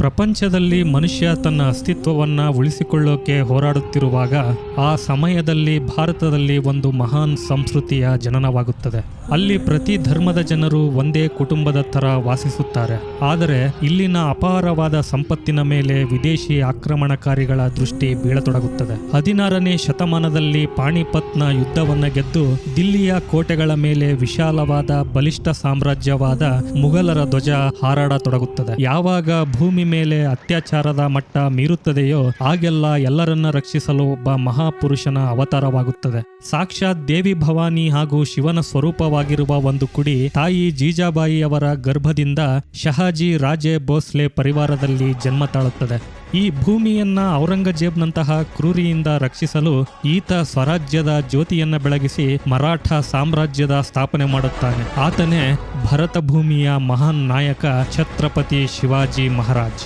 ಪ್ರಪಂಚದಲ್ಲಿ ಮನುಷ್ಯ ತನ್ನ ಅಸ್ತಿತ್ವವನ್ನು ಉಳಿಸಿಕೊಳ್ಳೋಕೆ ಹೋರಾಡುತ್ತಿರುವಾಗ ಆ ಸಮಯದಲ್ಲಿ ಭಾರತದಲ್ಲಿ ಒಂದು ಮಹಾನ್ ಸಂಸ್ಕೃತಿಯ ಜನನವಾಗುತ್ತದೆ. ಅಲ್ಲಿ ಪ್ರತಿ ಧರ್ಮದ ಜನರು ಒಂದೇ ಕುಟುಂಬದ ಥರ ವಾಸಿಸುತ್ತಾರೆ. ಆದರೆ ಇಲ್ಲಿನ ಅಪಾರವಾದ ಸಂಪತ್ತಿನ ಮೇಲೆ ವಿದೇಶಿ ಆಕ್ರಮಣಕಾರಿಗಳ ದೃಷ್ಟಿ ಬೀಳತೊಡಗುತ್ತದೆ. 16ನೇ ಶತಮಾನದಲ್ಲಿ ಪಾಣಿಪತ್ನ ಯುದ್ಧವನ್ನು ಗೆದ್ದು ದಿಲ್ಲಿಯ ಕೋಟೆಗಳ ಮೇಲೆ ವಿಶಾಲವಾದ ಬಲಿಷ್ಠ ಸಾಮ್ರಾಜ್ಯವಾದ ಮುಘಲರ ಧ್ವಜ ಹಾರಾಡತೊಡಗುತ್ತದೆ. ಯಾವಾಗ ಭೂಮಿ ಮೇಲೆ ಅತ್ಯಾಚಾರದ ಮಟ್ಟ ಮೀರುತ್ತದೆಯೋ ಆಗೆಲ್ಲ ಎಲ್ಲರನ್ನ ರಕ್ಷಿಸಲು ಒಬ್ಬ ಮಹಾಪುರುಷನ ಅವತಾರವಾಗುತ್ತದೆ. ಸಾಕ್ಷಾತ್ ದೇವಿ ಭವಾನಿ ಹಾಗೂ ಶಿವನ ಸ್ವರೂಪವಾಗಿರುವ ಒಂದು ಕುಡಿ ತಾಯಿ ಜೀಜಾಬಾಯಿ ಅವರ ಗರ್ಭದಿಂದ ಶಹಾಜಿ ರಾಜೆ ಭೋಸ್ಲೆ ಪರಿವಾರದಲ್ಲಿ ಜನ್ಮ ತಾಳುತ್ತದೆ. ಈ ಭೂಮಿಯನ್ನ ಔರಂಗಜೇಬ್ನಂತಹ ಕ್ರೂರಿಯಿಂದ ರಕ್ಷಿಸಲು ಈತ ಸ್ವರಾಜ್ಯದ ಜ್ಯೋತಿಯನ್ನ ಬೆಳಗಿಸಿ ಮರಾಠ ಸಾಮ್ರಾಜ್ಯದ ಸ್ಥಾಪನೆ ಮಾಡುತ್ತಾನೆ. ಆತನೇ ಭರತ ಭೂಮಿಯ ಮಹಾನ್ ನಾಯಕ ಛತ್ರಪತಿ ಶಿವಾಜಿ ಮಹಾರಾಜ್.